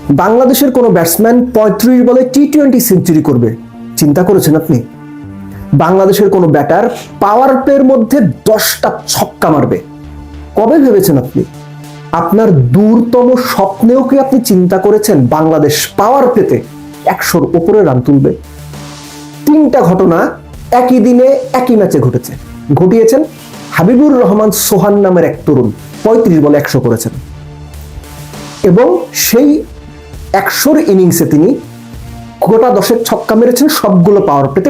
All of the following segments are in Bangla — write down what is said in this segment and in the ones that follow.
বাংলাদেশের কোনো ব্যাটসম্যান ৩৫ বলে টি-20 সেঞ্চুরি করবে, চিন্তা করেছেন আপনি? বাংলাদেশের কোনো ব্যাটার পাওয়ার প্লের মধ্যে 10টা ছক্কা মারবে, কবে ভেবেছেন আপনি? আপনার দূরতম স্বপ্নেও কি আপনি চিন্তা করেছেন বাংলাদেশ পাওয়ার প্লেতে 100-র উপরে রান তুলবে? 3টা ঘটনা একই দিনে একই ম্যাচে ঘটিয়েছেন হাবিবুর রহমান সোহান নামের এক তরুণ 35 বলে 100 করেছেন, এবং সেই 100-র ইনিংসে তিনি গোটা 10 ছক্কা মেরেছেন, সবগুলো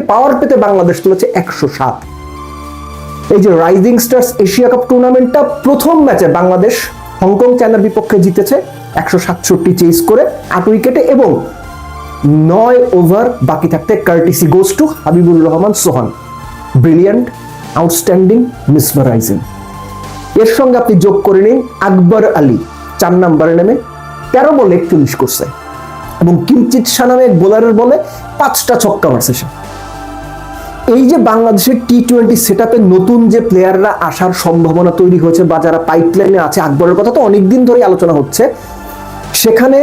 পাওয়ার প্লেতে বাংলাদেশ তুলেছে 107। এই যে রাইজিং স্টার্স এশিয়া কাপ টুর্নামেন্টটা প্রথম ম্যাচে বাংলাদেশ হংকং চায়নার বিপক্ষে জিতেছে 167 চেজ করে 8 উইকেটে, এবং 9 ওভার বাকি থাকতে courtesy goes to Habibur Rahman Sohan. Brilliant, outstanding, mesmerising. এর সঙ্গে আপনি যোগ করে নিন আকবর আলী 4 নম্বরে নেমে 13 বলে 41 করছে, এবং কিঞ্চিত শাহ নামে এক বোলারের বলে 5টা ছক্কা মারছে সে। এই যে বাংলাদেশের টি-20 সেটআপে নতুন যে প্লেয়াররা আসার সম্ভাবনা তৈরি হয়েছে বা যারা পাইপলাইনে আছে, আকবরের কথা তো অনেকদিন ধরে আলোচনা হচ্ছে, সেখানে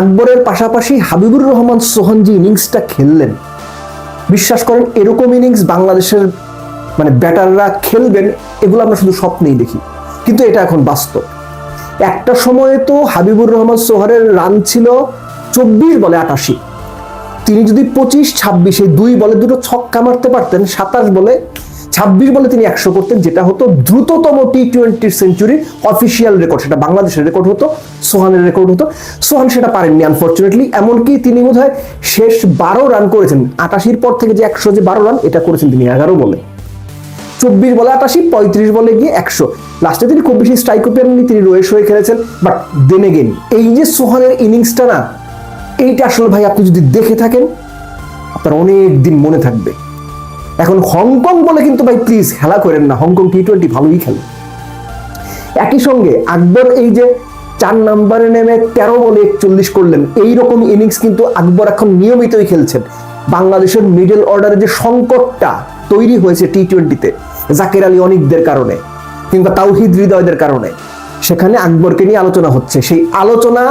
আকবরের পাশাপাশি হাবিবুর রহমান সোহান যে ইনিংসটা খেললেন, বিশ্বাস করেন এরকম ইনিংস বাংলাদেশের ব্যাটাররা খেলবেন এগুলো আমরা শুধু স্বপ্নেই দেখি, কিন্তু এটা এখন বাস্তব। একটা সময়ে তো হাবিবুর রহমান সোহানের রান ছিল 24 বলে 88, তিনি যদি 25-26 এই 2 বলে দুটো ছক্কা মারতে পারতেন, 26 বলে তিনি 100 করতেন, যেটা হতো দ্রুততম টি-20 সেঞ্চুরি অফিসিয়াল রেকর্ড। সেটা বাংলাদেশের রেকর্ড হতো, সোহানের রেকর্ড হতো। সোহান সেটা পারেননি আনফরচুনেটলি, এমনকি তিনি বোধহয় শেষ 12 রান করেছেন 88-র পর থেকে, যে 100 যে 12 রান এটা করেছেন তিনি 11 বলে। 24 বলে 88, 35 বলে গিয়ে 100। লাস্টে তিনি খুব বেশি স্ট্রাইকও পেননি, তিনি রয়েস হয়ে খেলেছেন। বাট দেন এগেইন এই যে সোহানের ইনিংসটা না, এইটা আসলে ভাই আপনি যদি দেখে থাকেন আপনার অনেক দিন মনে থাকবে। এখন হংকং বলে কিন্তু ভাই প্লিজ খেলা করেন না, হংকং টি-20 ভালোই খেলে। একই সঙ্গে আকবর এই যে 4 নম্বরে নেমে 13 বলে 41 করলেন, এইরকম ইনিংস কিন্তু আকবর এখন নিয়মিতই খেলছেন। বাংলাদেশের মিডল অর্ডারে যে সংকটটা তৈরি হয়েছে টি-20-তে জাকের আলী অনিকদের কারণে কিংবা তাওহিদ হৃদয়দের কারণে, সেখানে আকবরকে নিয়ে আলোচনা হচ্ছে। সেই আলোচনা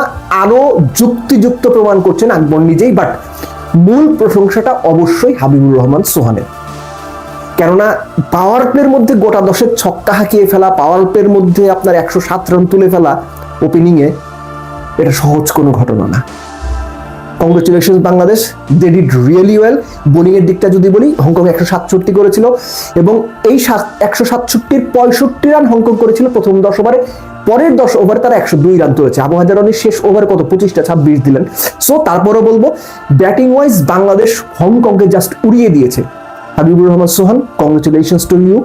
আরো যুক্তিযুক্ত প্রমাণ করছেন আকবর নিজেই, বাট মূল প্রশংসাটা অবশ্যই হাবিবুর রহমান সোহানের। কেননা পাওয়ার প্লের মধ্যে গোটা 10 ছক্কা হাঁকিয়ে ফেলা, পাওয়ার প্লের মধ্যে আপনার 107 রান তুলে ফেলা ওপেনিংয়ে, এটা সহজ কোনো ঘটনা না। Congratulation Bangladesh, they did really well. Bowling এর দিকটা যদি বলি, হংকং 167 করেছিল, এবং এই 167-র 65 রান হংকং করেছিল প্রথম 10 ওভারে। পরের 10 ওভারে তারা 102 রান তুলেছে। আবু হাজার রানের শেষ ওভার কত 25 দিলেন। সো তারপরও বলবো ব্যাটিং ওয়াইজ বাংলাদেশ হংকংকে জাস্ট উড়িয়ে দিয়েছে। Habibur Rahman Sohan, congratulations to you,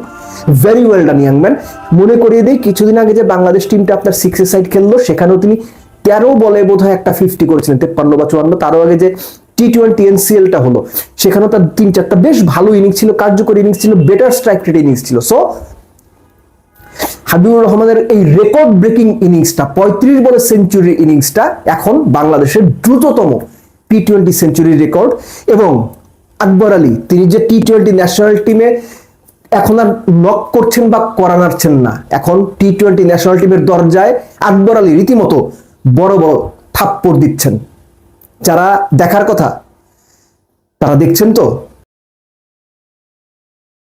very well done young man. মনে করিয়ে দেই কিছুদিন আগে যে বাংলাদেশ টিমটা আপনার 6 সাইড খেললো, সেখানেও তিনি 13 বলে বোধহয় একটা 50 করেছিলেন, 53 বা 54। তারও আগে যে টি-20 এনসিএলটা হলো, সেখানেও তার 3-4টা বেশ ভালো ইনিংস ছিল, কার্যকরী ইনিংস ছিল, বেটার স্ট্রাইক রেট ইনিংস ছিল। সো হাবিবুর রহমানের এই রেকর্ড ব্রেকিং ইনিংসটা, 35 বলে সেঞ্চুরির ইনিংসটা এখন বাংলাদেশের দ্রুততম টি-20 সেঞ্চুরির রেকর্ড। এবং আকবর আলী, তিনি যে টি-20 ন্যাশনাল টিমে এখন আর নক করছেন বা করানাচ্ছেন না, এখন টি-20 ন্যাশনাল টিমের দরজায় আকবর আলী রীতিমতো বড় বড় থাপ্পড় দিচ্ছেন। যারা দেখার কথা তারা দেখছেন তো।